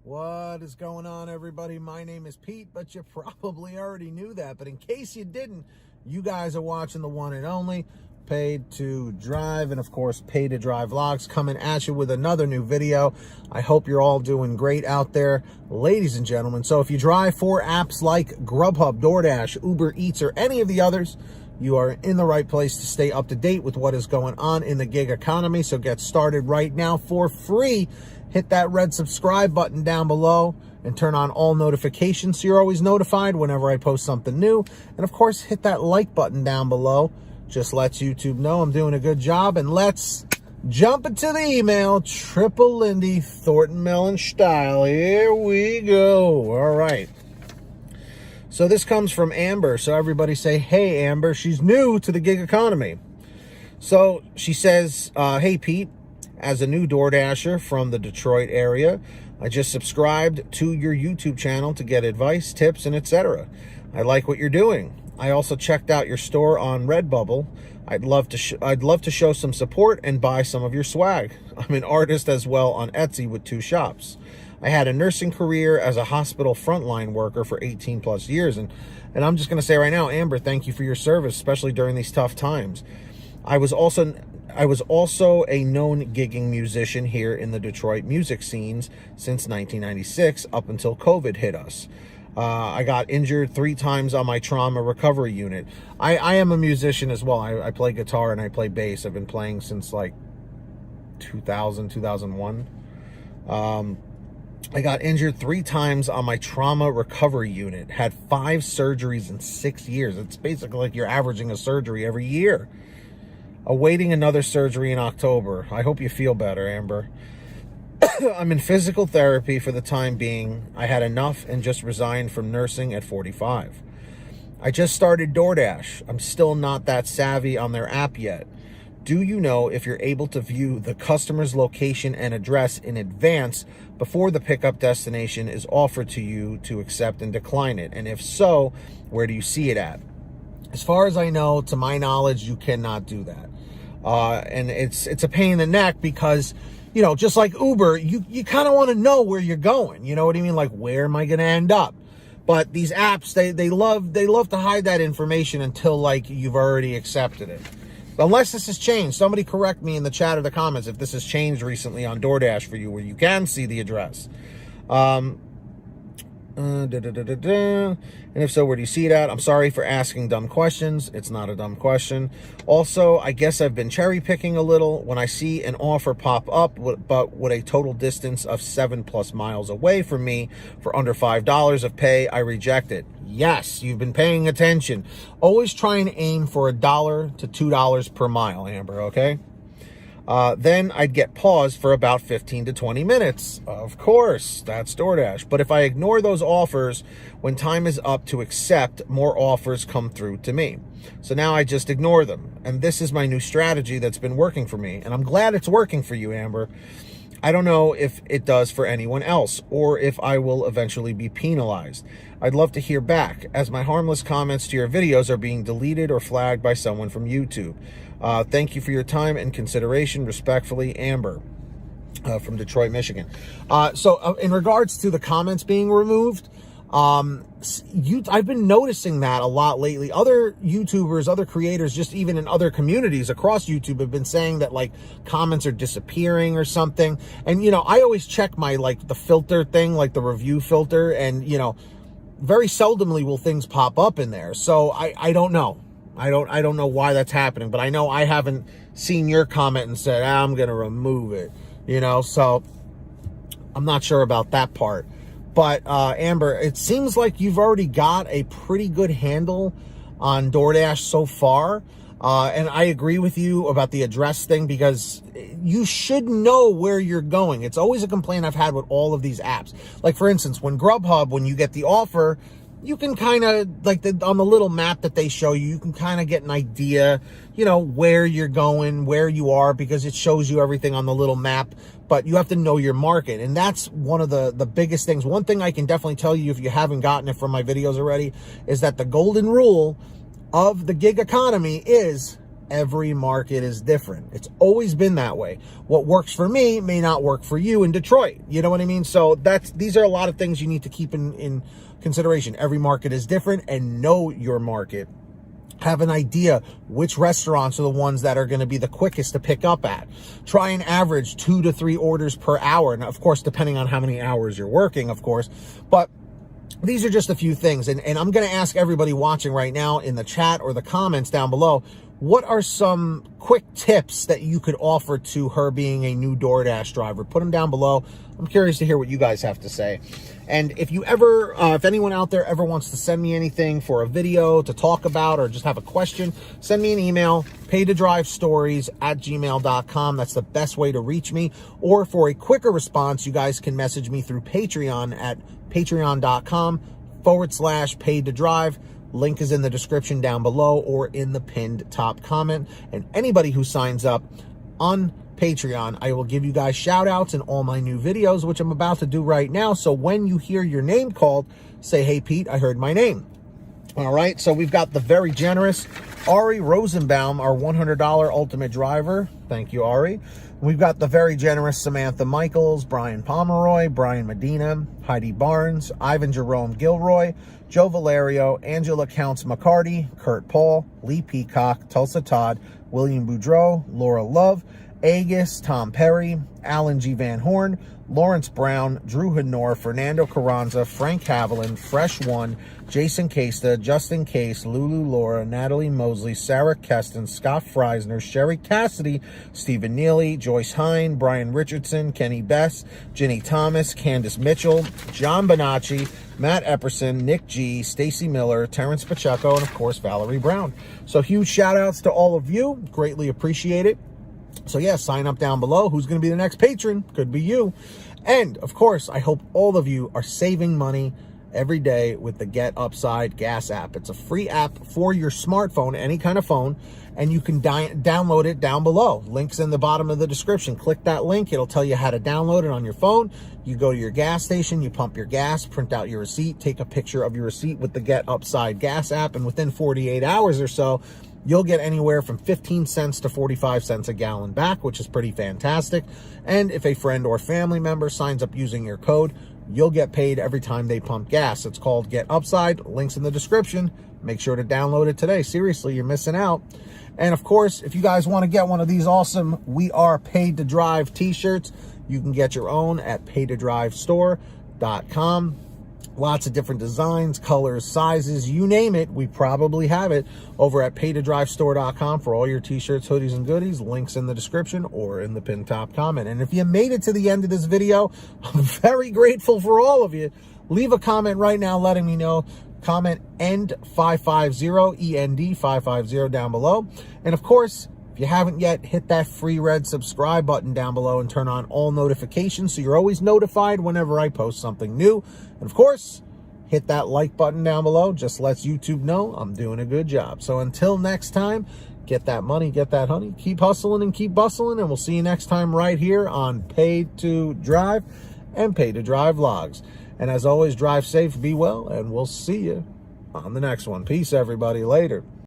What is going on, everybody? My name is Pete, but you probably already knew that. But in case you didn't, you guys are watching the one and only Paid to Drive, and of course, Paid to Drive Vlogs, coming at you with another new video. I hope you're all doing great out there, ladies and gentlemen. So if you drive for apps like GrubHub, Doordash, Uber Eats, or any of the others, you are in the right place to stay up to date with what is going on in the gig economy. So get started right now for free. Hit that red subscribe button down below and turn on all notifications so you're always notified whenever I post something new. And of course, hit that like button down below. Just lets YouTube know I'm doing a good job. And let's jump into the email. Triple Lindy Thornton Mellon style. Here we go. All right. So this comes from Amber. So everybody say, hey, Amber. She's new to the gig economy. So she says, hey, Pete. As a new DoorDasher from the Detroit area, I just subscribed to your YouTube channel to get advice, tips, and etc. I like what you're doing. I also checked out your store on Redbubble. I'd love to show some support and buy some of your swag. I'm an artist as well on Etsy with 2 shops. I had a nursing career as a hospital frontline worker for 18 plus years. And I'm just going to say right now, Amber, thank you for your service, especially during these tough times. I was also a known gigging musician here in the Detroit music scenes since 1996 up until COVID hit us. I got injured 3 times on my trauma recovery unit. I am a musician as well. I play guitar and I play bass. I've been playing since like 2000, 2001. I got injured 3 times on my trauma recovery unit. Had 5 surgeries in 6 years. It's basically like you're averaging a surgery every year. Awaiting another surgery in October. I hope you feel better, Amber. I'm in physical therapy for the time being. I had enough and just resigned from nursing at 45. I just started DoorDash. I'm still not that savvy on their app yet. Do you know if you're able to view the customer's location and address in advance before the pickup destination is offered to you to accept and decline it? And if so, where do you see it at? As far as I know, to my knowledge, you cannot do that. And it's a pain in the neck because, you know, just like Uber, you kind of want to know where you're going. You know what I mean? Like, where am I going to end up? But these apps, they love to hide that information until like you've already accepted it. Unless this has changed. Somebody correct me in the chat or the comments if this has changed recently on DoorDash for you where you can see the address. And if so, where do you see it at? I'm sorry for asking dumb questions. It's not a dumb question. Also, I guess I've been cherry picking a little. When I see an offer pop up, but with a total distance of 7+ miles away from me for under $5 of pay, I reject it. Yes, you've been paying attention. Always try and aim for $1 to $2 per mile, Amber, okay? Then I'd get paused for about 15 to 20 minutes. Of course, that's DoorDash. But if I ignore those offers, when time is up to accept, more offers come through to me. So now I just ignore them. And this is my new strategy that's been working for me. And I'm glad it's working for you, Amber. I don't know if it does for anyone else or if I will eventually be penalized. I'd love to hear back, as my harmless comments to your videos are being deleted or flagged by someone from YouTube. Thank you for your time and consideration. Respectfully, Amber, from Detroit, Michigan. So in regards to the comments being removed, I've been noticing that a lot lately. Other YouTubers, other creators, just even in other communities across YouTube have been saying that like comments are disappearing or something. And, you know, I always check my, like the filter thing, like the review filter, and, you know, very seldomly will things pop up in there. So I don't know. I don't know why that's happening, but I know I haven't seen your comment and said, I'm going to remove it, you know, so I'm not sure about that part. But, Amber, it seems like you've already got a pretty good handle on DoorDash so far. And I agree with you about the address thing because you should know where you're going. It's always a complaint I've had with all of these apps. Like, for instance, when GrubHub, when you get the offer, you can kind of, like on the little map that they show you, you can kind of get an idea, you know, where you're going, where you are, because it shows you everything on the little map. But you have to know your market. And that's one of the biggest things. One thing I can definitely tell you, if you haven't gotten it from my videos already, is that the golden rule of the gig economy is every market is different. It's always been that way. What works for me may not work for you in Detroit. You know what I mean? So these are a lot of things you need to keep in consideration. Every market is different, and know your market. Have an idea which restaurants are the ones that are going to be the quickest to pick up at. Try and average 2 to 3 orders per hour. And of course, depending on how many hours you're working, of course, but these are just a few things. And I'm going to ask everybody watching right now in the chat or the comments down below, what are some quick tips that you could offer to her being a new DoorDash driver? Put them down below. I'm curious to hear what you guys have to say. And if you ever, if anyone out there ever wants to send me anything for a video to talk about, or just have a question, send me an email, paytodrivestories@gmail.com. That's the best way to reach me. Or for a quicker response, you guys can message me through Patreon at patreon.com/paid-to-drive. Link is in the description down below or in the pinned top comment. And anybody who signs up on Patreon, I will give you guys shout outs in all my new videos, which I'm about to do right now. So when you hear your name called, say, hey, Pete, I heard my name. All right. So we've got the very generous Ari Rosenbaum, our $100 ultimate driver. Thank you, Ari. We've got the very generous Samantha Michaels, Brian Pomeroy, Brian Medina, Heidi Barnes, Ivan Jerome Gilroy, Joe Valerio, Angela Counts McCarty, Kurt Paul, Lee Peacock, Tulsa Todd, William Boudreau, Laura Love, Agus, Tom Perry, Alan G. Van Horn, Lawrence Brown, Drew Hanor, Fernando Carranza, Frank Haviland, Fresh One, Jason Casta, Justin Case, Lulu Laura, Natalie Mosley, Sarah Keston, Scott Freisner, Sherry Cassidy, Stephen Neely, Joyce Hine, Brian Richardson, Kenny Bess, Ginny Thomas, Candace Mitchell, John Bonacci, Matt Epperson, Nick G, Stacy Miller, Terrence Pacheco, and of course, Valerie Brown. So huge shout outs to all of you. Greatly appreciate it. So yeah, sign up down below. Who's going to be the next patron? Could be you. And of course, I hope all of you are saving money every day with the Get Upside Gas app. It's a free app for your smartphone, any kind of phone, and you can download it down below. Link's in the bottom of the description. Click that link. It'll tell you how to download it on your phone. You go to your gas station, you pump your gas, print out your receipt, take a picture of your receipt with the Get Upside Gas app, and within 48 hours or so, you'll get anywhere from 15 cents to 45 cents a gallon back, which is pretty fantastic. And if a friend or family member signs up using your code, you'll get paid every time they pump gas. It's called Get Upside. Links in the description. Make sure to download it today. Seriously, you're missing out. And of course, if you guys want to get one of these awesome We Are Paid to Drive t-shirts, you can get your own at paytodrivestore.com. Lots of different designs, colors, sizes, you name it. We probably have it over at paytodrivestore.com for all your t-shirts, hoodies, and goodies. Links in the description or in the pinned top comment. And if you made it to the end of this video, I'm very grateful for all of you. Leave a comment right now letting me know. Comment END550, END550 down below. And of course, if you haven't yet, hit that free red subscribe button down below and turn on all notifications so you're always notified whenever I post something new. And of course, hit that like button down below. Just lets YouTube know I'm doing a good job. So until next time, get that money, get that honey, keep hustling and keep bustling, and we'll see you next time right here on Paid to Drive and Paid to Drive Vlogs. And as always, drive safe, be well, and we'll see you on the next one. Peace, everybody. Later.